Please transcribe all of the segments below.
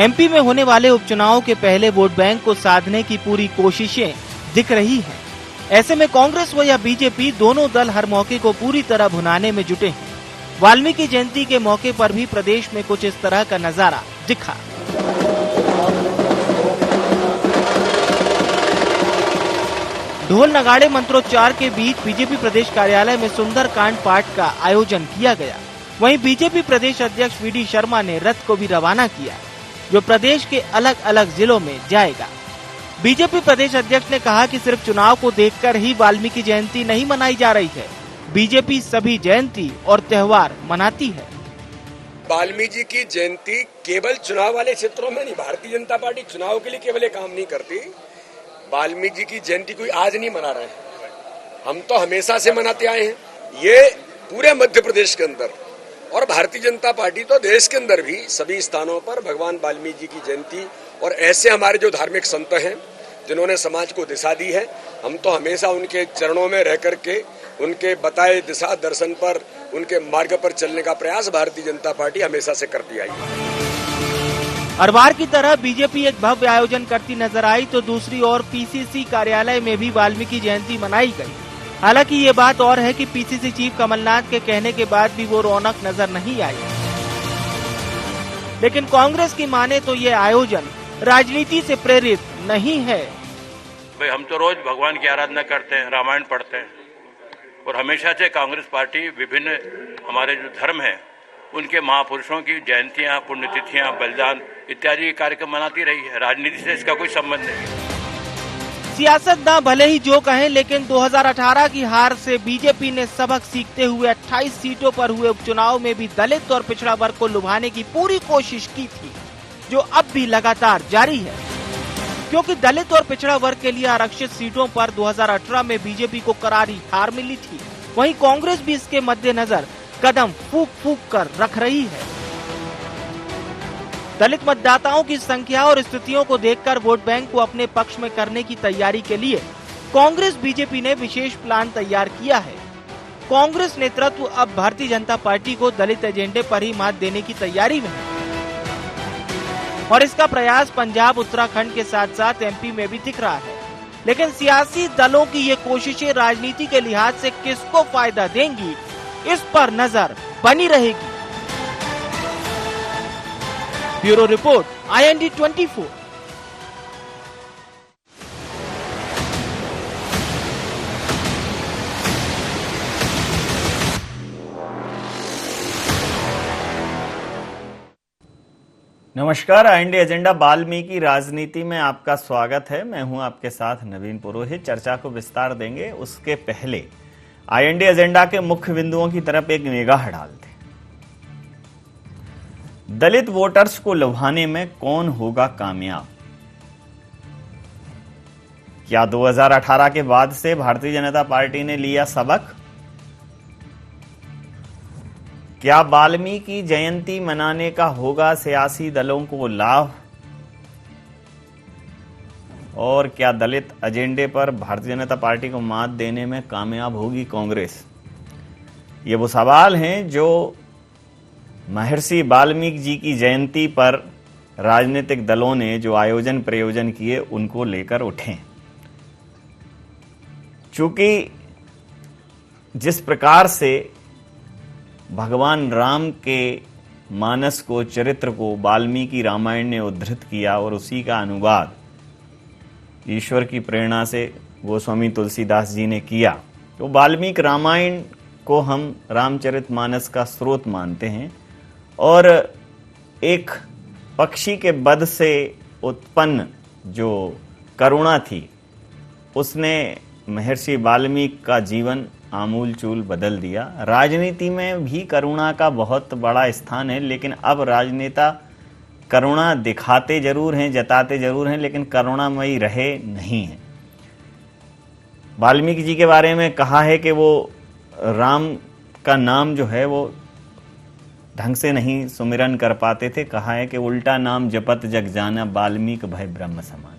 MP में होने वाले उपचुनाव के पहले वोट बैंक को साधने की पूरी कोशिशें दिख रही हैं। ऐसे में कांग्रेस व या बीजेपी दोनों दल हर मौके को पूरी तरह भुनाने में जुटे हैं। वाल्मीकि जयंती के मौके पर भी प्रदेश में कुछ इस तरह का नजारा दिखा। ढोल नगाड़े मंत्रोच्चार के बीच बीजेपी प्रदेश कार्यालय में सुंदरकांड पाठ का आयोजन किया गया। वहीं बीजेपी प्रदेश अध्यक्ष वीडी शर्मा ने रथ को भी रवाना किया, जो प्रदेश के अलग अलग जिलों में जाएगा। बीजेपी प्रदेश अध्यक्ष ने कहा कि सिर्फ चुनाव को देखकर ही वाल्मीकि जयंती नहीं मनाई जा रही है। बीजेपी सभी जयंती और त्योहार मनाती है। वाल्मीकि की जयंती केवल चुनाव वाले क्षेत्रों में नहीं, भारतीय जनता पार्टी चुनाव के लिए केवल काम नहीं करती। वाल्मीकि की जयंती कोई आज नहीं मना रहे हैं, हम तो हमेशा से मनाते आए हैं। ये पूरे मध्य प्रदेश के अंदर और भारतीय जनता पार्टी तो देश के अंदर भी सभी स्थानों पर भगवान वाल्मीकि की जयंती और ऐसे हमारे जो धार्मिक संत हैं जिन्होंने समाज को दिशा दी है, हम तो हमेशा उनके चरणों में रह करके उनके बताए दिशा दर्शन पर, उनके मार्ग पर चलने का प्रयास भारतीय जनता पार्टी हमेशा से करती आई है। हर बार की तरह बीजेपी एक भव्य आयोजन करती नजर आई तो दूसरी ओर पीसीसी कार्यालय में भी वाल्मीकि जयंती मनाई गई। हालांकि ये बात और है कि पीसीसी चीफ कमलनाथ के कहने के बाद भी वो रौनक नजर नहीं आई। लेकिन कांग्रेस की माने तो ये आयोजन राजनीति से प्रेरित नहीं है। भाई हम तो रोज भगवान की आराधना करते हैं, रामायण पढ़ते हैं और हमेशा से कांग्रेस पार्टी विभिन्न हमारे जो धर्म है उनके महापुरुषों की जयंतियां, पुण्यतिथियां, बलिदान इत्यादि कार्यक्रम मनाती रही है। राजनीति से इसका कोई संबंध नहीं। सियासतदां भले ही जो कहें, लेकिन 2018 की हार से बीजेपी ने सबक सीखते हुए 28 सीटों पर हुए उपचुनाव में भी दलित और पिछड़ा वर्ग को लुभाने की पूरी कोशिश की थी, जो अब भी लगातार जारी है। क्योंकि दलित और पिछड़ा वर्ग के लिए आरक्षित सीटों पर 2018 में बीजेपी को करारी हार मिली थी। वहीं कांग्रेस भी इसके मद्देनजर कदम फूंक फूंक कर रख रही है। दलित मतदाताओं की संख्या और स्थितियों को देखकर वोट बैंक को अपने पक्ष में करने की तैयारी के लिए कांग्रेस बीजेपी ने विशेष प्लान तैयार किया है। कांग्रेस नेतृत्व अब भारतीय जनता पार्टी को दलित एजेंडे पर ही मात देने की तैयारी में है और इसका प्रयास पंजाब, उत्तराखंड के साथ साथ एमपी में भी दिख रहा है। लेकिन सियासी दलों की ये कोशिशें राजनीति के लिहाज से किसको फायदा देंगी, इस पर नजर बनी रहेगी। Bureau report, IND 24। नमस्कार, IND एजेंडा वाल्मीकि राजनीति में आपका स्वागत है। मैं हूं आपके साथ नवीन पुरोहित। चर्चा को विस्तार देंगे उसके पहले IND एजेंडा के मुख्य बिंदुओं की तरफ एक निगाह डालते हैं। दलित वोटर्स को लुभाने में कौन होगा कामयाब? क्या 2018 के बाद से भारतीय जनता पार्टी ने लिया सबक? क्या वाल्मीकि जयंती मनाने का होगा सियासी दलों को लाभ? और क्या दलित एजेंडे पर भारतीय जनता पार्टी को मात देने में कामयाब होगी कांग्रेस? ये वो सवाल हैं जो महर्षि वाल्मीकि जी की जयंती पर राजनीतिक दलों ने जो आयोजन प्रयोजन किए उनको लेकर उठे। चूंकि जिस प्रकार से भगवान राम के मानस को, चरित्र को वाल्मीकि रामायण ने उद्धृत किया और उसी का अनुवाद ईश्वर की प्रेरणा से गोस्वामी तुलसीदास जी ने किया, तो वाल्मीकि रामायण को हम रामचरितमानस का स्रोत मानते हैं। और एक पक्षी के वध से उत्पन्न जो करुणा थी, उसने महर्षि वाल्मीकि का जीवन आमूल चूल बदल दिया। राजनीति में भी करुणा का बहुत बड़ा स्थान है, लेकिन अब राजनेता करुणा दिखाते जरूर हैं, जताते जरूर हैं, लेकिन करुणामयी रहे नहीं हैं। वाल्मीकि जी के बारे में कहा है कि वो राम का नाम जो है वो ढंग से नहीं सुमिरन कर पाते थे। कहा है कि उल्टा नाम जपत जग जाना, वाल्मीकि भय ब्रह्म समान।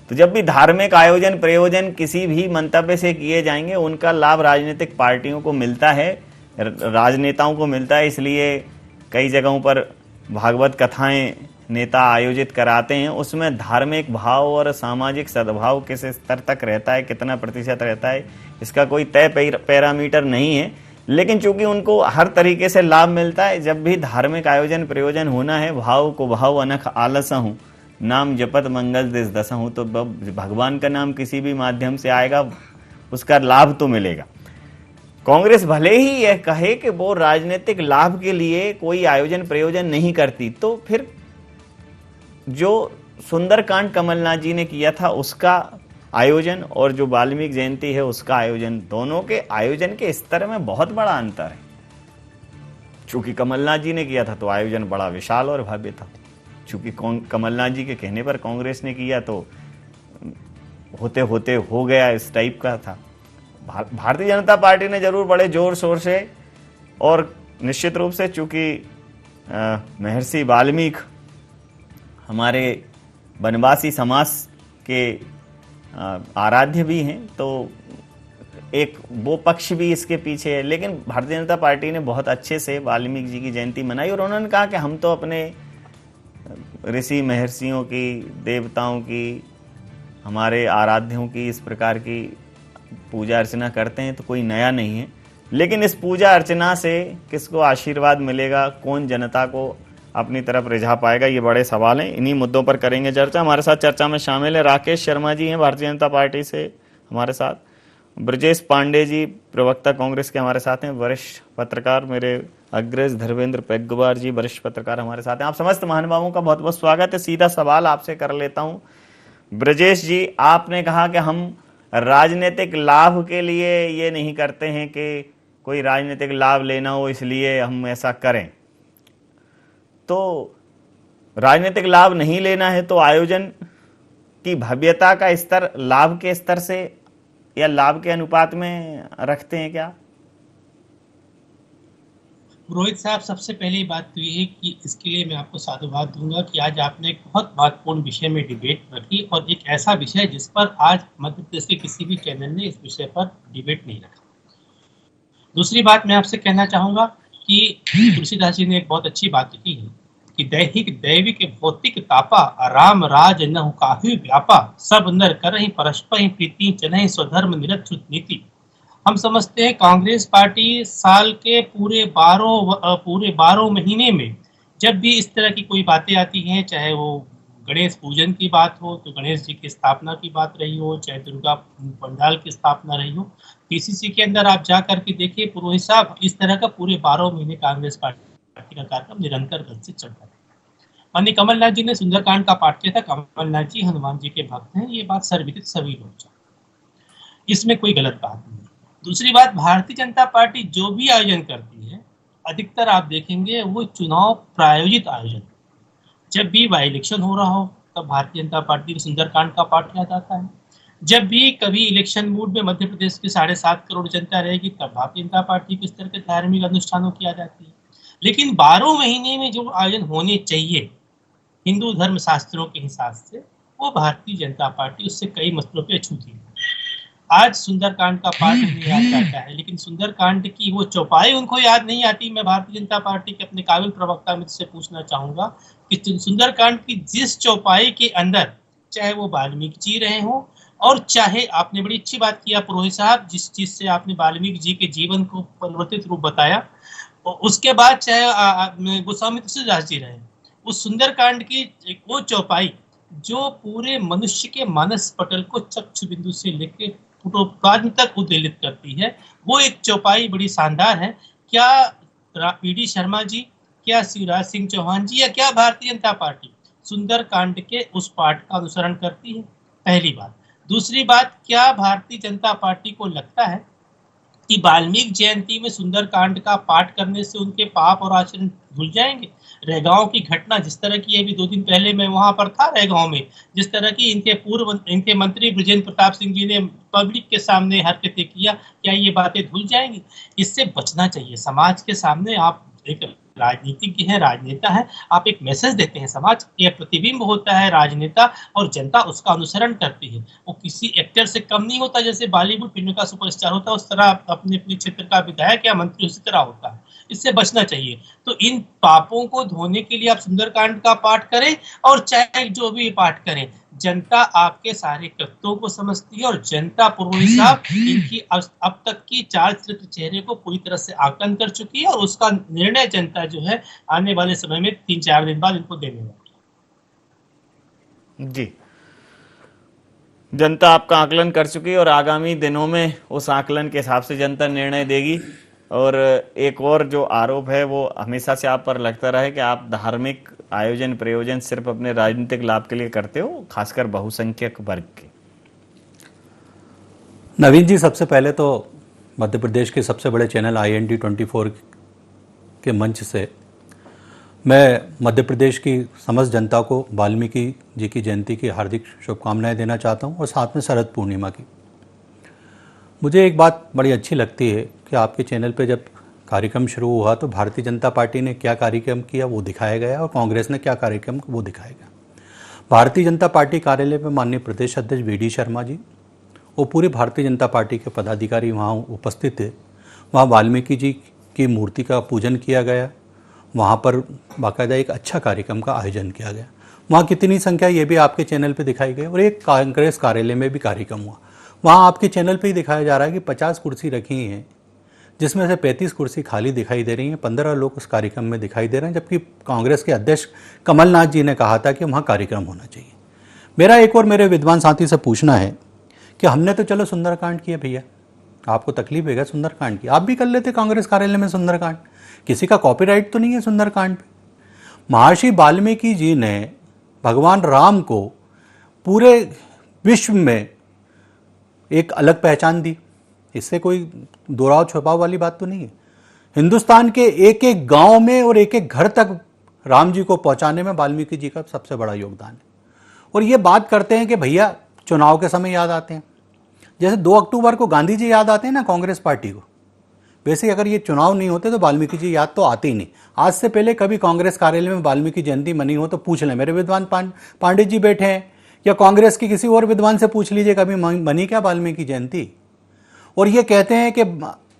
तो जब भी धार्मिक आयोजन प्रयोजन किसी भी मंतव्य से किए जाएंगे, उनका लाभ राजनीतिक पार्टियों को मिलता है, राजनेताओं को मिलता है। इसलिए कई जगहों पर भागवत कथाएं नेता आयोजित कराते हैं उसमें धार्मिक भाव और सामाजिक सद्भाव किस स्तर तक रहता है, कितना प्रतिशत रहता है, इसका कोई तय पैरामीटर नहीं है। लेकिन चूंकि उनको हर तरीके से लाभ मिलता है, जब भी धार्मिक आयोजन प्रयोजन होना है, भाव को भाव अनख आलसा हूँ, नाम जपत मंगल दिस दशा हूँ, तो भगवान का नाम किसी भी माध्यम से आएगा, उसका लाभ तो मिलेगा। कांग्रेस भले ही यह कहे कि वो राजनीतिक लाभ के लिए कोई आयोजन प्रयोजन नहीं करती, तो फिर जो सुंदरकांड कमलनाथ जी ने किया था उसका आयोजन और जो वाल्मीकि जयंती है उसका आयोजन, दोनों के आयोजन के स्तर में बहुत बड़ा अंतर है। चूंकि कमलनाथ जी ने किया था तो आयोजन बड़ा विशाल और भव्य था, चूंकि कमलनाथ जी के कहने पर कांग्रेस ने किया तो होते होते हो गया, इस टाइप का था। भारतीय जनता पार्टी ने जरूर बड़े जोर शोर से और निश्चित रूप से, चूंकि महर्षि वाल्मीकि हमारे वनवासी समाज के आराध्य भी हैं, तो एक वो पक्ष भी इसके पीछे है। लेकिन भारतीय जनता पार्टी ने बहुत अच्छे से वाल्मीकि जी की जयंती मनाई और उन्होंने कहा कि हम तो अपने ऋषि महर्षियों की, देवताओं की, हमारे आराध्यों की इस प्रकार की पूजा अर्चना करते हैं, तो कोई नया नहीं है। लेकिन इस पूजा अर्चना से किसको आशीर्वाद मिलेगा, कौन जनता को अपनी तरफ रिझा पाएगा, ये बड़े सवाल हैं। इन्हीं मुद्दों पर करेंगे चर्चा। हमारे साथ चर्चा में शामिल है राकेश शर्मा जी हैं भारतीय जनता पार्टी से हमारे साथ, ब्रजेश पांडे जी प्रवक्ता कांग्रेस के हमारे साथ हैं, वरिष्ठ पत्रकार मेरे अग्रज धर्मेंद्र पेग्गवार जी वरिष्ठ पत्रकार हमारे साथ हैं। आप समस्त महानुभावों का बहुत बहुत स्वागत है। सीधा सवाल आपसे कर लेता हूं। ब्रजेश जी, आपने कहा कि हम राजनीतिक लाभ के लिए ये नहीं करते हैं कि कोई राजनीतिक लाभ लेना हो इसलिए हम ऐसा करें, तो राजनीतिक लाभ नहीं लेना है तो आयोजन की भव्यता का स्तर लाभ के स्तर से या लाभ के अनुपात में रखते हैं क्या? रोहित साहब, सबसे पहली बात तो ये है कि इसके लिए मैं आपको साधुवाद दूंगा कि आज आपने एक बहुत महत्वपूर्ण विषय में डिबेट रखी, और एक ऐसा विषय जिस पर आज मध्य प्रदेश के किसी भी चैनल ने इस विषय पर डिबेट नहीं रखा। दूसरी बात मैं आपसे कहना चाहूंगा कि तुलसीदास जी ने एक बहुत अच्छी बात लिखी है कि दैहिक दैविक भौतिक तापा, राम राज नहु काहू व्यापा, सब नर करहि परस्पर प्रीति, चलहि स्वधर्म निरत नीति। हम समझते हैं कांग्रेस पार्टी साल के पूरे 12 महीने में जब भी इस तरह की कोई बातें आती हैं, चाहे वो गणेश पूजन की बात हो तो गणेश जी की स्थापना की बात रही हो, चाहे दुर्गा पंडाल की स्थापना रही हो, पीसीसी के अंदर आप जा करके देखिए पुरोहित साहब, इस तरह का पूरे 12 महीने कांग्रेस पार्टी का कार्यक्रम निरंतर गति से चलता है। माननीय कमलनाथ जी ने सुंदरकांड का पाठ किया था। कमलनाथ जी हनुमान जी के भक्त हैं, ये बात सर्वविदित सभी लोग जानते, इसमें कोई गलत बात नहीं। दूसरी बात, भारतीय जनता पार्टी जो भी आयोजन करती है अधिकतर आप देखेंगे वो चुनाव प्रायोजित आयोजन। जब भी बाई इलेक्शन हो रहा हो तब भारतीय जनता पार्टी के सुंदरकांड का पाठ किया जाता है। जब भी कभी इलेक्शन मूड में मध्य प्रदेश की 7.5 करोड़ जनता रहेगी तब भारतीय जनता पार्टी के स्तर के धार्मिक अनुष्ठानों किया जाती है। लेकिन 12 महीने में जो आयोजन होने चाहिए हिंदू धर्म शास्त्रों के हिसाब से, वो भारतीय जनता पार्टी उससे कई मसलों पे अछूती है। आज सुंदरकांड का पाठ नहीं याद करता है, लेकिन सुंदरकांड की वो चौपाई उनको याद नहीं आती। मैं भारतीय जनता पार्टी के अपने काबिल प्रवक्ता मित्र से पूछना चाहूंगा कि सुंदरकांड की जिस चौपाई के अंदर, चाहे वो वाल्मीकि जी रहे हों और चाहे आपने बड़ी अच्छी बात किया पुरोहित साहब, जिस चीज से आपने वाल्मीकि जी के जीवन को परिवर्तित रूप बताया, उसके बाद चाहे गोस्वामी तुलसीदास जी रहे, उस सुंदरकांड की वो चौपाई जो पूरे मनुष्य के मानस पटल को चक्षु बिंदु से लेकर फुटोपाद तक उद्वेलित करती है, वो एक चौपाई बड़ी शानदार है। क्या पीडी शर्मा जी, क्या शिवराज सिंह चौहान जी या क्या भारतीय जनता पार्टी सुंदरकांड के उस पाठ का अनुसरण करती है? पहली बात। दूसरी बात, क्या भारतीय जनता पार्टी को लगता है कि वाल्मीकि जयंती में सुंदरकांड का पाठ करने से उनके पाप और आचरण भूल जाएंगे? रहगांव की घटना जिस तरह की, अभी 2 दिन पहले मैं वहां पर था रहगांव में, जिस तरह की इनके मंत्री ब्रजेंद्र प्रताप सिंह जी ने पब्लिक के सामने हरकतें किया, क्या ये बातें भूल जाएंगी? इससे बचना चाहिए। समाज के सामने आप एक राजनीतिज्ञ है, राजनेता है, आप एक मैसेज देते हैं, समाज के प्रतिबिंब होता है राजनेता, और जनता उसका अनुसरण करती है। वो किसी एक्टर से कम नहीं होता, जैसे बॉलीवुड फिल्म का सुपरस्टार होता है उस तरह अपने अपने क्षेत्र का विधायक या मंत्री उसी तरह होता है। इससे बचना चाहिए। तो इन पापों को धोने के लिए आप सुंदरकांड का पाठ करें और चाहे जो भी पाठ करें, जनता आपके सारे कृत्यों को समझती है और जनता पुरोहित साहब इनकी अब तक की चाल चरित्र चेहरे को पूरी तरह से आकलन कर चुकी है और उसका निर्णय जनता जो है आने वाले समय में 3-4 दिन बाद इनको देने वाली है। जी, जनता आपका आकलन कर चुकी है और आगामी दिनों में उस आकलन के हिसाब से जनता निर्णय देगी। और एक और जो आरोप है वो हमेशा से आप पर लगता रहा है कि आप धार्मिक आयोजन प्रयोजन सिर्फ अपने राजनीतिक लाभ के लिए करते हो, खासकर बहुसंख्यक वर्ग के। नवीन जी, सबसे पहले तो मध्य प्रदेश के सबसे बड़े चैनल IND24 के मंच से मैं मध्य प्रदेश की समस्त जनता को वाल्मीकि जी की जयंती की हार्दिक शुभकामनाएं देना चाहता हूं और साथ में शरद पूर्णिमा की। मुझे एक बात बड़ी अच्छी लगती है कि आपके चैनल पे जब कार्यक्रम शुरू हुआ तो भारतीय जनता पार्टी ने क्या कार्यक्रम किया वो दिखाया गया और कांग्रेस ने क्या कार्यक्रम वो दिखाया गया। भारतीय जनता पार्टी कार्यालय में माननीय प्रदेश अध्यक्ष VD शर्मा जी और पूरे भारतीय जनता पार्टी के पदाधिकारी वहाँ उपस्थित थे। वहाँ वाल्मीकि जी की मूर्ति का पूजन किया गया, वहाँ पर बाकायदा एक अच्छा कार्यक्रम का आयोजन किया गया। वहाँ कितनी संख्या ये भी आपके चैनल पे दिखाई गई और एक कांग्रेस कार्यालय में भी कार्यक्रम हुआ। वहाँ आपके चैनल पे ही दिखाया जा रहा है कि 50 कुर्सी रखी हैं, जिसमें से 35 कुर्सी खाली दिखाई दे रही हैं, 15 लोग उस कार्यक्रम में दिखाई दे रहे हैं, जबकि कांग्रेस के अध्यक्ष कमलनाथ जी ने कहा था कि वहाँ कार्यक्रम होना चाहिए। मेरा एक और मेरे विद्वान साथी से पूछना है कि हमने तो चलो सुंदरकांड किया भैया, आपको तकलीफ है क्या सुंदरकांड की? आप भी कर लेते कांग्रेस कार्यालय में सुंदरकांड, किसी का कॉपीराइट तो नहीं है सुंदरकांड पे। महर्षि वाल्मीकि जी ने भगवान राम को पूरे विश्व में एक अलग पहचान दी, इससे कोई दोहराव छुपाव वाली बात तो नहीं है। हिंदुस्तान के एक एक गांव में और एक एक घर तक राम जी को पहुंचाने में वाल्मीकि जी का सबसे बड़ा योगदान है। और ये बात करते हैं कि भैया चुनाव के समय याद आते हैं, जैसे 2 अक्टूबर को गांधी जी याद आते हैं ना कांग्रेस पार्टी को, वैसे अगर ये चुनाव नहीं होते तो वाल्मीकि जी याद तो आते ही नहीं। आज से पहले कभी कांग्रेस कार्यालय में वाल्मीकि जयंती मनी हो तो पूछ लें, मेरे विद्वान पांडित जी बैठे हैं, या कांग्रेस के किसी और विद्वान से पूछ लीजिए कभी मनी क्या वाल्मीकि जयंती। और ये कहते हैं कि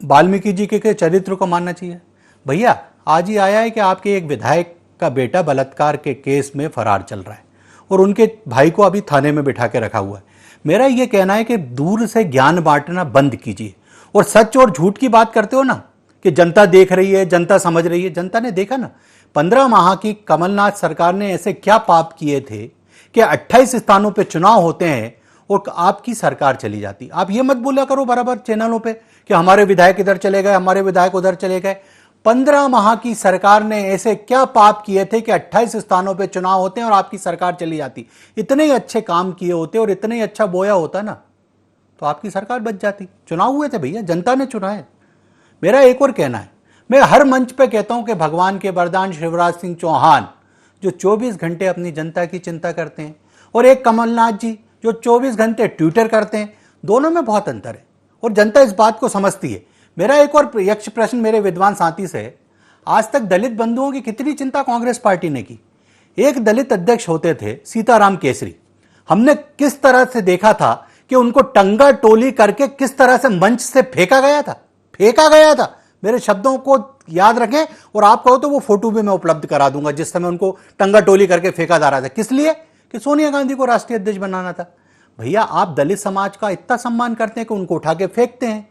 वाल्मीकि जी के चरित्र को मानना चाहिए। भैया आज ही आया है कि आपके एक विधायक का बेटा बलात्कार के केस में फरार चल रहा है और उनके भाई को अभी थाने में बिठा के रखा हुआ है। मेरा ये कहना है कि दूर से ज्ञान बांटना बंद कीजिए और सच और झूठ की बात करते हो ना कि जनता देख रही है, जनता समझ रही है। जनता ने देखा ना, 15 माह की कमलनाथ सरकार ने ऐसे क्या पाप किए थे कि 28 स्थानों पे चुनाव होते हैं और आपकी सरकार चली जाती। आप ये मत बोला करो बराबर चैनलों पे कि हमारे विधायक इधर चले गए, हमारे विधायक उधर चले गए। 15 माह की सरकार ने ऐसे क्या पाप किए थे कि 28 स्थानों पे चुनाव होते हैं और आपकी सरकार चली जाती। इतने ही अच्छे काम किए होते और इतने ही अच्छा बोया होता ना तो आपकी सरकार बच जाती। चुनाव हुए थे भैया, जनता ने चुना है। मेरा एक और कहना है, मैं हर मंच पे कहता हूं कि भगवान के वरदान शिवराज सिंह चौहान जो 24 घंटे अपनी जनता की चिंता करते हैं और एक कमलनाथ जी जो 24 घंटे ट्विटर करते हैं, दोनों में बहुत अंतर है और जनता इस बात को समझती है। मेरा एक और यक्ष प्रश्न मेरे विद्वान साथी से, आज तक दलित बंधुओं की कितनी चिंता कांग्रेस पार्टी ने की? एक दलित अध्यक्ष होते थे सीताराम केसरी, हमने किस तरह से देखा था कि उनको टंगा टोली करके किस तरह से मंच से फेंका गया था। मेरे शब्दों को याद रखें और आप कहो तो वो फोटो भी मैं उपलब्ध करा दूंगा जिस समय उनको टंगा टोली करके फेंका जा रहा था। किस लिए? कि सोनिया गांधी को राष्ट्रीय अध्यक्ष बनाना था। भैया आप दलित समाज का इतना सम्मान करते हैं कि उनको उठा के फेंकते हैं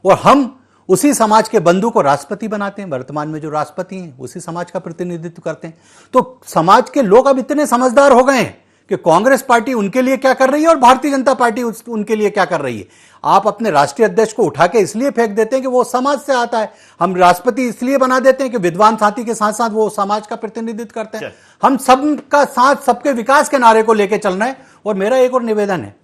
और हम उसी समाज के बंधु को राष्ट्रपति बनाते हैं। वर्तमान में जो राष्ट्रपति हैं उसी समाज का प्रतिनिधित्व करते हैं। तो समाज के लोग अब इतने समझदार हो गए हैं कि कांग्रेस पार्टी उनके लिए क्या कर रही है और भारतीय जनता पार्टी उनके लिए क्या कर रही है। आप अपने राष्ट्रीय अध्यक्ष को उठा के इसलिए फेंक देते हैं कि वो समाज से आता है, हम राष्ट्रपति इसलिए बना देते हैं कि विद्वान साथी के साथ साथ वो समाज का प्रतिनिधित्व करते हैं। हम सबका साथ सबके विकास के नारे को लेकर चलना है। और मेरा एक और निवेदन है,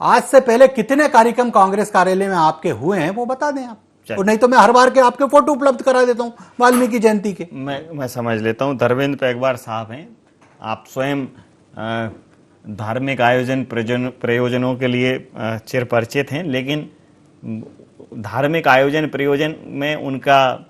आज से पहले कितने कार्यक्रम कांग्रेस कार्यालय में आपके हुए हैं वो बता दें आप, और नहीं तो मैं हर बार के आपके फोटो उपलब्ध करा देता हूं वाल्मीकि जयंती के। मैं समझ लेता हूं। धर्मेंद्र पैगवार साहब हैं, आप स्वयं धार्मिक आयोजन प्रयोजनों के लिए चिर परिचित हैं, लेकिन धार्मिक आयोजन प्रयोजन में उनका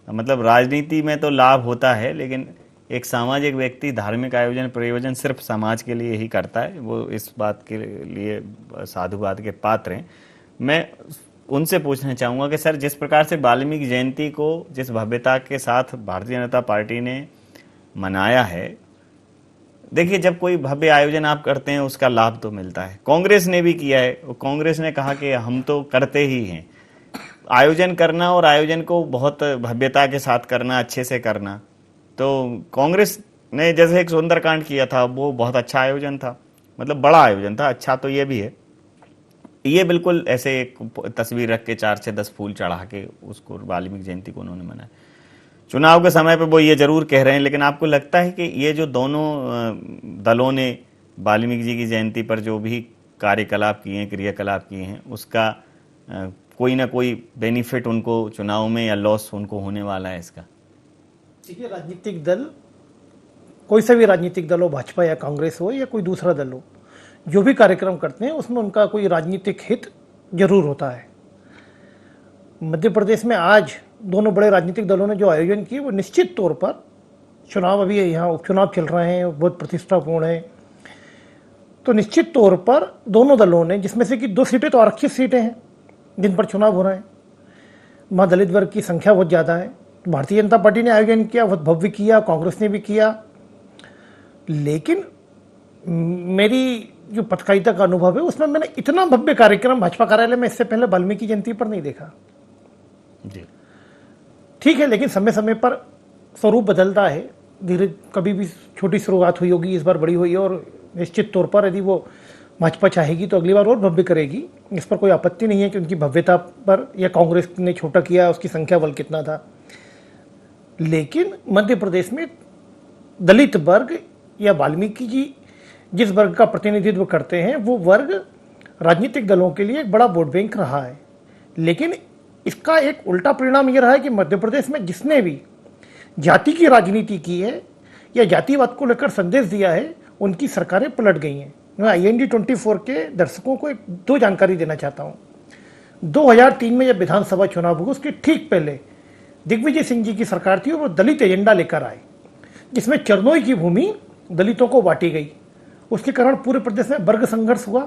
मतलब राजनीति में तो लाभ होता है, लेकिन एक सामाजिक व्यक्ति धार्मिक आयोजन प्रयोजन सिर्फ समाज के लिए ही करता है, वो इस बात के लिए साधुवाद के पात्र हैं। मैं उनसे पूछना चाहूंगा कि सर, जिस प्रकार से वाल्मीकि जयंती को जिस भव्यता के साथ भारतीय जनता पार्टी ने मनाया है, देखिए जब कोई भव्य आयोजन आप करते हैं उसका लाभ तो मिलता है। कांग्रेस ने भी किया है, कांग्रेस ने कहा कि हम तो करते ही हैं। आयोजन करना और आयोजन को बहुत भव्यता के साथ करना, अच्छे से करना, तो कांग्रेस ने जैसे एक सुंदरकांड किया था, वो बहुत अच्छा आयोजन था, मतलब बड़ा आयोजन था। अच्छा तो ये भी है, ये बिल्कुल ऐसे एक तस्वीर रख के 4 से 10 फूल चढ़ा के उसको वाल्मीकि जयंती को उन्होंने मनाया। चुनाव के समय पे वो ये जरूर कह रहे हैं, लेकिन आपको लगता है कि ये जो दोनों दलों ने वाल्मीकि जी की जयंती पर जो भी कार्यकलाप किए हैं, क्रियाकलाप किए हैं, उसका कोई ना कोई बेनिफिट उनको चुनाव में या लॉस उनको होने वाला है इसका? देखिए, राजनीतिक दल, कोई सा भी राजनीतिक दल हो, भाजपा या कांग्रेस हो या कोई दूसरा दल हो, जो भी कार्यक्रम करते हैं उसमें उनका कोई राजनीतिक हित जरूर होता है। मध्य प्रदेश में आज दोनों बड़े राजनीतिक दलों ने जो आयोजन किए वो निश्चित तौर पर, चुनाव अभी यहाँ उपचुनाव चल रहे हैं, बहुत प्रतिष्ठापूर्ण है, तो निश्चित तौर पर दोनों दलों ने, जिसमें से कि 2 सीटें तो आरक्षित सीटें हैं जिन पर चुनाव हो रहे हैं, वहाँ दलित वर्ग की संख्या बहुत ज़्यादा है। भारतीय जनता पार्टी ने आयोजन किया, बहुत भव्य किया, कांग्रेस ने भी किया, लेकिन मेरी जो पत्रकारिता का अनुभव है उसमें मैंने इतना भव्य कार्यक्रम भाजपा कार्यालय में इससे पहले वाल्मीकि जयंती पर नहीं देखा जी। ठीक है, लेकिन समय समय पर स्वरूप बदलता है, धीरे, कभी भी छोटी शुरुआत हुई होगी, इस बार बड़ी हुई है, और निश्चित तौर पर यदि वो भाजपा चाहेगी तो अगली बार और भव्य करेगी। इस पर कोई आपत्ति नहीं है कि उनकी भव्यता पर, या कांग्रेस ने छोटा किया, उसकी संख्या बल कितना था। लेकिन मध्य प्रदेश में दलित वर्ग या वाल्मीकि जी जिस वर्ग का प्रतिनिधित्व करते हैं, वो वर्ग राजनीतिक दलों के लिए एक बड़ा वोट बैंक रहा है। लेकिन इसका एक उल्टा परिणाम यह रहा है कि मध्य प्रदेश में जिसने भी जाति की राजनीति की है या जातिवाद को लेकर संदेश दिया है, उनकी सरकारें पलट गई हैं। मैं IND 24 के दर्शकों को 2 जानकारी देना चाहता हूँ। 2003 में जब विधानसभा चुनाव हुआ, उसके ठीक पहले दिग्विजय सिंह जी की सरकार थी और वो दलित एजेंडा लेकर आए, जिसमें चरनोई की भूमि दलितों को बांटी गई। उसके कारण पूरे प्रदेश में वर्ग संघर्ष हुआ,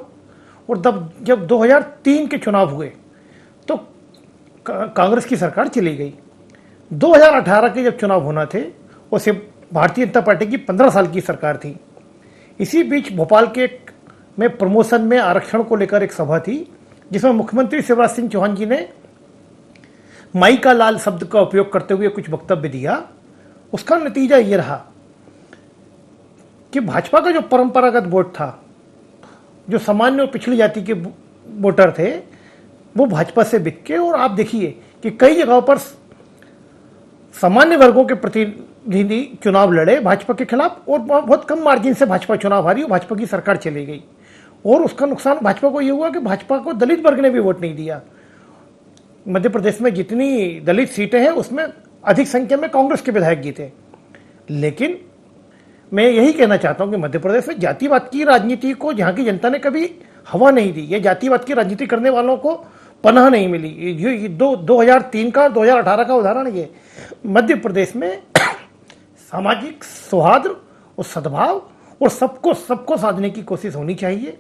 और तब जब 2003 के चुनाव हुए तो कांग्रेस की सरकार चली गई। 2018 के जब चुनाव होना थे, उसे भारतीय जनता पार्टी की 15 साल की सरकार थी। इसी बीच भोपाल के में प्रमोशन में आरक्षण को लेकर एक सभा थी, जिसमें मुख्यमंत्री शिवराज सिंह चौहान जी ने माई का लाल शब्द का उपयोग करते हुए कुछ वक्तव्य दिया। उसका नतीजा ये रहा कि भाजपा का जो परंपरागत वोट था, जो सामान्य और पिछड़ी जाति के वोटर थे, वो भाजपा से बिक के, और आप देखिए कि कई जगहों पर सामान्य वर्गों के प्रतिनिधि चुनाव लड़े भाजपा के खिलाफ, और बहुत कम मार्जिन से भाजपा चुनाव हारी और भाजपा की सरकार चली गई। और उसका नुकसान भाजपा को ये हुआ कि भाजपा को दलित वर्ग ने भी वोट नहीं दिया। मध्य प्रदेश में जितनी दलित सीटें हैं उसमें अधिक संख्या में कांग्रेस के विधायक जीते। लेकिन मैं यही कहना चाहता हूं कि मध्य प्रदेश में जातिवाद की राजनीति को जहां की जनता ने कभी हवा नहीं दी, ये जातिवाद की राजनीति करने वालों को पनाह नहीं मिली। ये 2003 का 2018 का उदाहरण ये। मध्य प्रदेश में सामाजिक सौहार्द और सद्भाव और सबको साधने की कोशिश होनी चाहिए।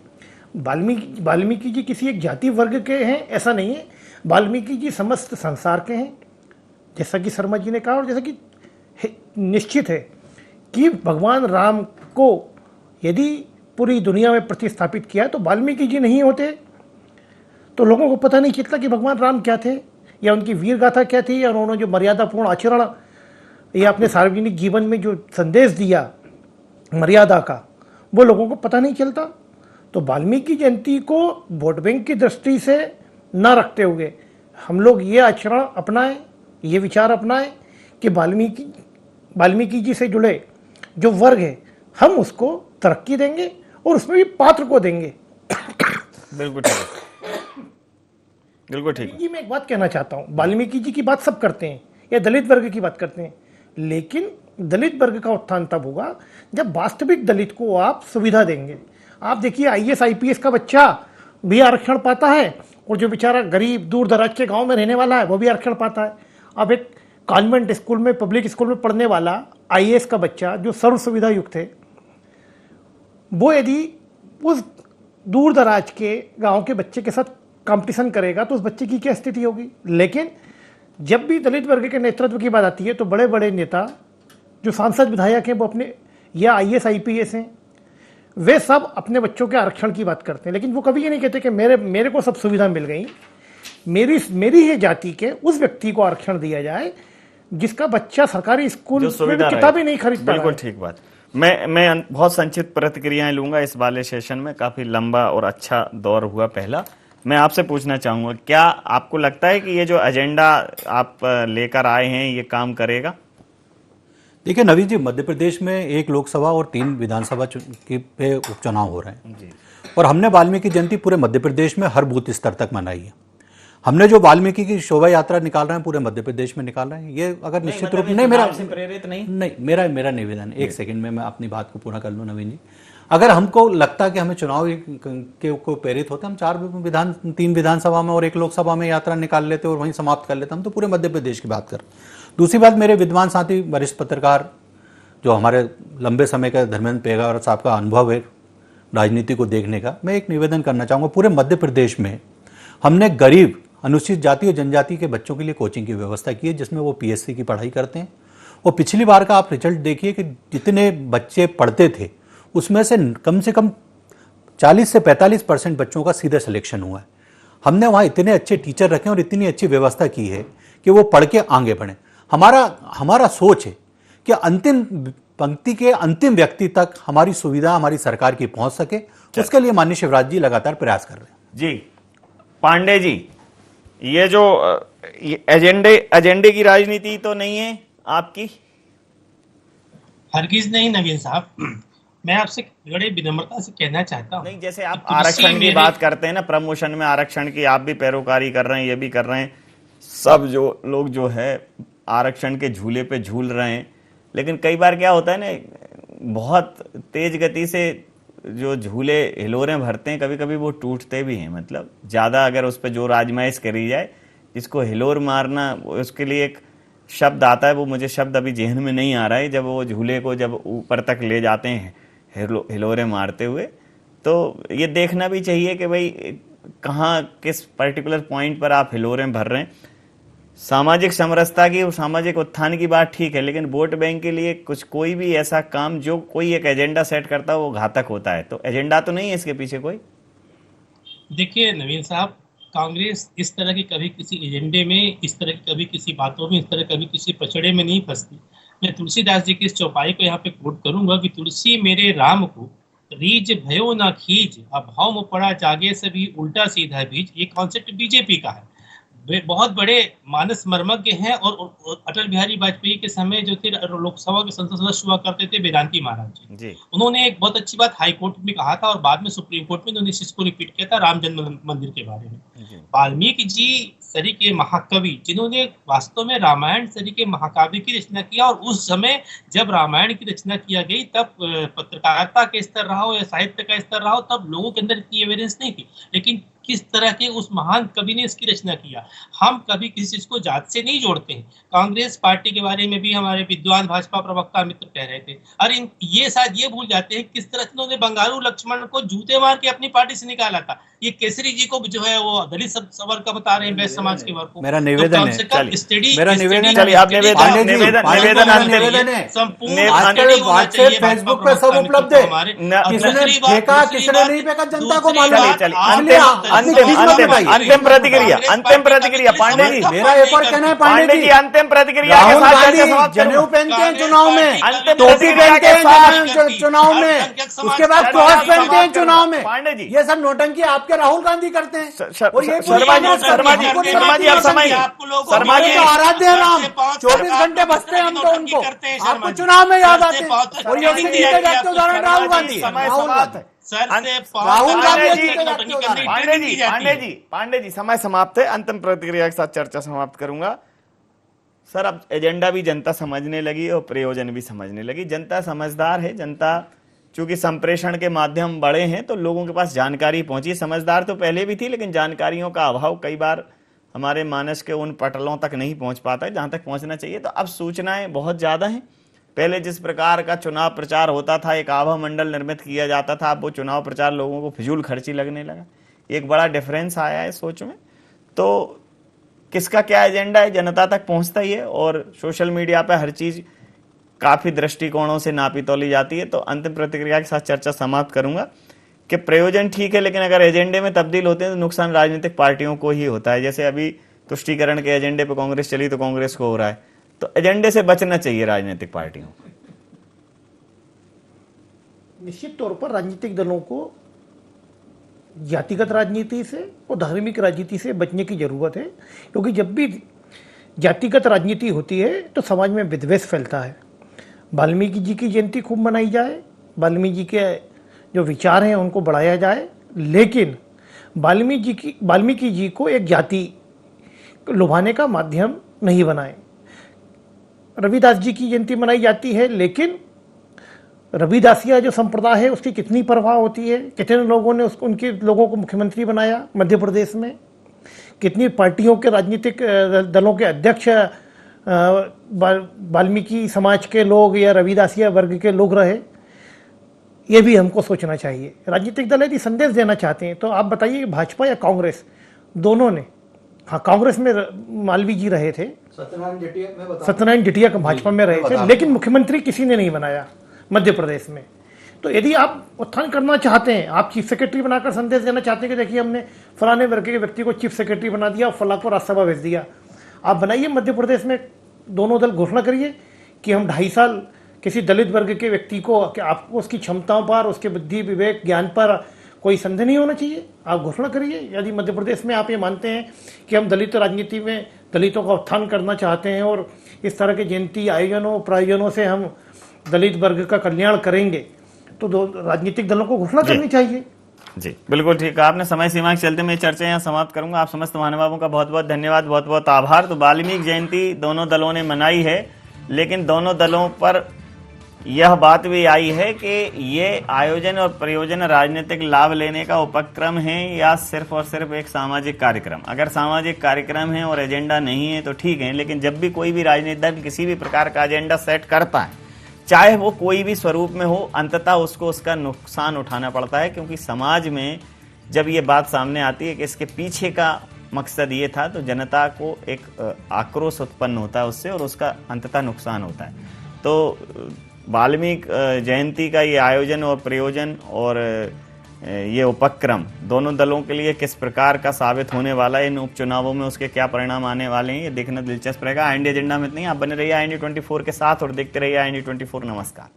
वाल्मीकि जी किसी एक जाति वर्ग के हैं ऐसा नहीं है, वाल्मीकि जी समस्त संसार के हैं, जैसा कि शर्मा जी ने कहा, और जैसा कि निश्चित है कि भगवान राम को यदि पूरी दुनिया में प्रतिस्थापित किया तो वाल्मीकि जी नहीं होते तो लोगों को पता नहीं चलता कि भगवान राम क्या थे, या उनकी वीर गाथा क्या थी, या उन्होंने जो मर्यादापूर्ण आचरण या अपने सार्वजनिक जीवन में जो संदेश दिया मर्यादा का, वो लोगों को पता नहीं चलता। तो वाल्मीकि जयंती को वोट बैंक की दृष्टि से न रखते हुए हम लोग ये आचरण अपनाएं, ये विचार अपनाएं कि वाल्मीकि जी से जुड़े जो वर्ग है हम उसको तरक्की देंगे और उसमें भी पात्र को देंगे। बिल्कुल ठीक है, बिल्कुल ठीक जी। मैं एक बात कहना चाहता हूँ, वाल्मीकि जी की बात सब करते हैं या दलित वर्ग की बात करते हैं, लेकिन दलित वर्ग का उत्थान तब होगा जब वास्तविक दलित को आप सुविधा देंगे। आप देखिए IAS IPS का बच्चा भी आरक्षण पाता है, और जो बेचारा गरीब दूर दराज के गांव में रहने वाला है वो भी आरक्षण पाता है। अब एक कॉन्वेंट स्कूल में, पब्लिक स्कूल में पढ़ने वाला IAS का बच्चा जो सर्व सुविधा युक्त है, वो यदि उस दूर दराज के गांव के बच्चे के साथ कंपटीशन करेगा तो उस बच्चे की क्या स्थिति होगी। लेकिन जब भी दलित वर्ग के नेतृत्व की बात आती है तो बड़े बड़े नेता जो सांसद विधायक हैं वो अपने या IAS IPS हैं, वे सब अपने बच्चों के आरक्षण की बात करते हैं, लेकिन वो कभी ये नहीं कहते कि मेरे को सब सुविधा मिल गई, मेरी ही जाति के उस व्यक्ति को आरक्षण दिया जाए जिसका बच्चा सरकारी स्कूल में किताबें नहीं खरीद पा रहा है। बिल्कुल ठीक बात। मैं बहुत संक्षिप्त प्रतिक्रियाएं लूंगा इस वाले सेशन में, काफी लंबा और अच्छा दौर हुआ पहला। मैं आपसे पूछना चाहूंगा, क्या आपको लगता है कि ये जो एजेंडा आप लेकर आए हैं ये काम करेगा? देखिए नवीन जी, मध्य प्रदेश में 1 लोकसभा और 3 विधानसभा पे उपचुनाव हो रहे हैं जी। और हमने वाल्मीकि जयंती पूरे मध्य प्रदेश में हर बूथ स्तर तक मनाई है। हमने जो वाल्मीकि की शोभा यात्रा निकाल रहे हैं पूरे मध्य प्रदेश में निकाल रहे हैं। ये अगर निश्चित रूप नहीं, मेरा से प्रेरित नहीं, मेरा निवेदन, एक सेकंड में मैं अपनी बात को पूरा कर लूँ नवीन जी। अगर हमको लगता कि हमें चुनाव के को प्रेरित होते, हम 3 विधानसभा में और 1 लोकसभा में यात्रा निकाल लेते और वहीं समाप्त कर लेते। हम तो पूरे मध्य प्रदेश की बात कर। दूसरी बात, मेरे विद्वान साथी वरिष्ठ पत्रकार जो हमारे लंबे समय का धर्मेंद्र पेगार साहब का अनुभव है राजनीति को देखने का, मैं एक निवेदन करना चाहूँगा। पूरे मध्य प्रदेश में हमने गरीब अनुसूचित जाति और जनजाति के बच्चों के लिए कोचिंग की व्यवस्था की है, जिसमें वो PSC की पढ़ाई करते हैं। और पिछली बार का आप रिजल्ट देखिए कि जितने बच्चे पढ़ते थे उसमें से कम 40 से 45% बच्चों का सीधे सिलेक्शन हुआ है। हमने वहाँ इतने अच्छे टीचर रखे और इतनी अच्छी व्यवस्था की है कि वो पढ़ के आगे बढ़े। हमारा सोच है कि अंतिम पंक्ति के अंतिम व्यक्ति तक हमारी सुविधा हमारी सरकार की पहुंच सके, उसके लिए माननीय शिवराज जी लगातार प्रयास कर रहे हैं। जी पांडे जी, ये जो एजेंडे की राजनीति तो नहीं है आपकी? हरगिज नहीं नवीन साहब, मैं आपसे बड़े विनम्रता से कहना चाहता हूँ। नहीं, जैसे आप आरक्षण की बात करते हैं ना, प्रमोशन में आरक्षण की आप भी पैरोकारी कर रहे हैं, ये भी कर रहे हैं, सब जो लोग जो है आरक्षण के झूले पे झूल रहे हैं। लेकिन कई बार क्या होता है ना, बहुत तेज गति से जो झूले हिलोरें भरते हैं, कभी कभी वो टूटते भी हैं। मतलब ज़्यादा अगर उस पर जोर आजमाइश करी जाए, जिसको हिलोर मारना, उसके लिए एक शब्द आता है, वो मुझे शब्द अभी जेहन में नहीं आ रहा है, जब वो झूले को जब ऊपर तक ले जाते हैं हिलोरें मारते हुए, तो ये देखना भी चाहिए कि भाई कहाँ किस पर्टिकुलर पॉइंट पर आप हिलोरें भर रहे हैं। सामाजिक समरसता की, सामाजिक उत्थान की बात ठीक है, लेकिन वोट बैंक के लिए कोई भी ऐसा काम जो कोई एक एजेंडा सेट करता है वो घातक होता है। तो एजेंडा तो नहीं है इसके पीछे कोई? देखिए नवीन साहब, कांग्रेस इस तरह की कभी किसी एजेंडे में, इस तरह की कभी किसी बातों में, इस तरह कभी किसी पचड़े में नहीं फंसती। मैं तुलसीदास जी की इस चौपाई को यहाँ पे कोट करूंगा कि तुलसी मेरे राम को रीज भयो ना खींच, अभाव में पड़ा जागे सभी उल्टा सीधा बीज। ये कॉन्सेप्ट बीजेपी का है। वे बहुत बड़े मानस मर्मज्ञ हैं और अटल बिहारी वाजपेयी के समय जो थे लोकसभा के संसद सदस्य हुआ करते थे वेदांती महाराज जी, उन्होंने एक बहुत अच्छी बात हाई कोर्ट में कहा था और बाद में सुप्रीम कोर्ट में उन्होंने इसको रिपीट किया था राम जन्म मंदिर के बारे में। वाल्मीकि जी सरी के महाकवि, जिन्होंने वास्तव में रामायण सरी के महाकाव्य की रचना किया, और उस समय जब रामायण की रचना किया गई तब पत्रकारिता के स्तर रहा हो या साहित्य का स्तर रहा हो, तब लोगों के अंदर इतनी एविडेंस नहीं थी। लेकिन किस तरह के उस महान कवि ने इसकी रचना किया। हम कभी किसी चीज को जात से नहीं जोड़ते हैं। कांग्रेस पार्टी के बारे में भी हमारे विद्वान भाजपा प्रवक्ता मित्र कह रहे थे, अरे ये शायद ये भूल जाते हैं किस तरह उन्होंने बंगारू लक्ष्मण को जूते मार के अपनी पार्टी से निकाला था। ये केसरी जी को जो है वो दलित सवर का बता रहे हैं, बैस समाज के वर्ग को। मेरा निवेदन है, मेरा निवेदन, चलिए आप निवेदन है, संपूर्ण फेसबुक पे सब उपलब्ध है, किसने फेंका किसने नहीं फेंका जनता को मालूम। अंतिम प्रतिक्रिया पांडे जी, मेरा एक और कहना है पांडे जी, अंतिम प्रतिक्रिया राहुल गांधी जनेऊ पहनते हैं चुनाव में, टोपी पहनते हैं चुनाव में, उसके बाद क्रॉस पहनते हैं चुनाव में। पांडे जी, ये सब नोटंकी आपके राहुल गांधी करते हैं। शर्मा जी आप समय, शर्मा जी आराध्य है राम, 24 घंटे बसते हैं हम तो उनको, आपको चुनाव में याद आते हैं। और योगी जी का जाते उदाहरण राहुल गांधी, राहुल पांडे जी समय समाप्त है। अंतिम प्रतिक्रिया के साथ चर्चा समाप्त करूंगा। सर, अब एजेंडा भी जनता समझने लगी और प्रयोजन भी समझने लगी। जनता समझदार है। जनता चूंकि संप्रेषण के माध्यम बड़े हैं तो लोगों के पास जानकारी पहुंची। समझदार तो पहले भी थी, लेकिन जानकारियों का अभाव कई बार हमारे मानस के उन पटलों तक नहीं पहुंच पाता है जहां तक पहुंचना चाहिए। तो अब सूचनाएं बहुत ज्यादा हैं। पहले जिस प्रकार का चुनाव प्रचार होता था, एक आभा मंडल निर्मित किया जाता था, अब वो चुनाव प्रचार लोगों को फिजूल खर्ची लगने लगा। एक बड़ा डिफरेंस आया है सोच में। तो किसका क्या एजेंडा है जनता तक पहुंचता ही है, और सोशल मीडिया पे हर चीज काफी दृष्टिकोणों से नापी तोली जाती है। तो अंतिम प्रतिक्रिया के साथ चर्चा समाप्त करूंगा कि प्रयोजन ठीक है, लेकिन अगर एजेंडे में तब्दील होते हैं तो नुकसान राजनीतिक पार्टियों को ही होता है। जैसे अभी तुष्टीकरण के एजेंडे पे कांग्रेस चली तो कांग्रेस को हो रहा है, तो एजेंडे से बचना चाहिए राजनीतिक पार्टियों को। निश्चित तौर पर राजनीतिक दलों को जातिगत राजनीति से और धार्मिक राजनीति से बचने की जरूरत है, क्योंकि जब भी जातिगत राजनीति होती है तो समाज में विद्वेष फैलता है। वाल्मीकि जी की जयंती खूब मनाई जाए, वाल्मीकि जी के जो विचार हैं उनको बढ़ाया जाए, लेकिन वाल्मीकि जी को एक जाति लुभाने का माध्यम नहीं बनाए। रविदास जी की जयंती मनाई जाती है, लेकिन रविदासिया जो संप्रदाय है उसकी कितनी परवाह होती है, कितने लोगों ने उनके लोगों को मुख्यमंत्री बनाया मध्य प्रदेश में, कितनी पार्टियों के राजनीतिक दलों के अध्यक्ष वाल्मीकि समाज के लोग या रविदासिया वर्ग के लोग रहे। ये भी हमको सोचना चाहिए। राजनीतिक दल यदि संदेश देना चाहते हैं तो आप बताइए, भाजपा या कांग्रेस, दोनों ने, हाँ कांग्रेस में मालवीय जी रहे थे, सत्यनारायण जटिया भाजपा में रहे थे, लेकिन मुख्यमंत्री किसी ने नहीं बनाया मध्य प्रदेश में। तो यदि आप उत्थान करना चाहते हैं, आप चीफ सेक्रेटरी बनाकर संदेश देना चाहते हैं कि देखिए हमने फलाने वर्ग के व्यक्ति को चीफ सेक्रेटरी बना दिया और फला को राज्यसभा भेज दिया, आप बनाइए मध्य प्रदेश में दोनों दल घोषणा करिए कि हम 2.5 साल किसी दलित वर्ग के व्यक्ति को, कि आपको उसकी क्षमताओं पर, उसके बुद्धि विवेक ज्ञान पर कोई संदेह नहीं होना चाहिए, आप घोषणा करिए। यदि मध्य प्रदेश में आप ये मानते हैं कि हम दलित राजनीति में दलितों का उत्थान करना चाहते हैं और इस तरह के जयंती आयोजनों प्रायोजनों से हम दलित वर्ग का कल्याण करेंगे, तो राजनीतिक दलों को घोषणा करनी चाहिए। जी बिल्कुल ठीक है आपने। समय सीमा के चलते मैं चर्चा यहाँ समाप्त करूंगा। आप समस्त महानुभावों का बहुत बहुत धन्यवाद, बहुत बहुत आभार। तो वाल्मीकि जयंती दोनों दलों ने मनाई है, लेकिन दोनों दलों पर यह बात भी आई है कि ये आयोजन और प्रयोजन राजनीतिक लाभ लेने का उपक्रम है या सिर्फ और सिर्फ एक सामाजिक कार्यक्रम। अगर सामाजिक कार्यक्रम है और एजेंडा नहीं है तो ठीक है, लेकिन जब भी कोई भी राजनीतिक दल किसी भी प्रकार का एजेंडा सेट करता है, चाहे वो कोई भी स्वरूप में हो, अंततः उसको उसका नुकसान उठाना पड़ता है। क्योंकि समाज में जब ये बात सामने आती है कि इसके पीछे का मकसद ये था, तो जनता को एक आक्रोश उत्पन्न होता है उससे और उसका अंततः नुकसान होता है। तो वाल्मीकि जयंती का ये आयोजन और प्रयोजन और ये उपक्रम दोनों दलों के लिए किस प्रकार का साबित होने वाला है, इन उपचुनावों में उसके क्या परिणाम आने वाले हैं, ये देखना दिलचस्प रहेगा। IND एजेंडा में इतना ही। आप बने रहिए IND 24 के साथ और देखते रहिए IND 24। नमस्कार।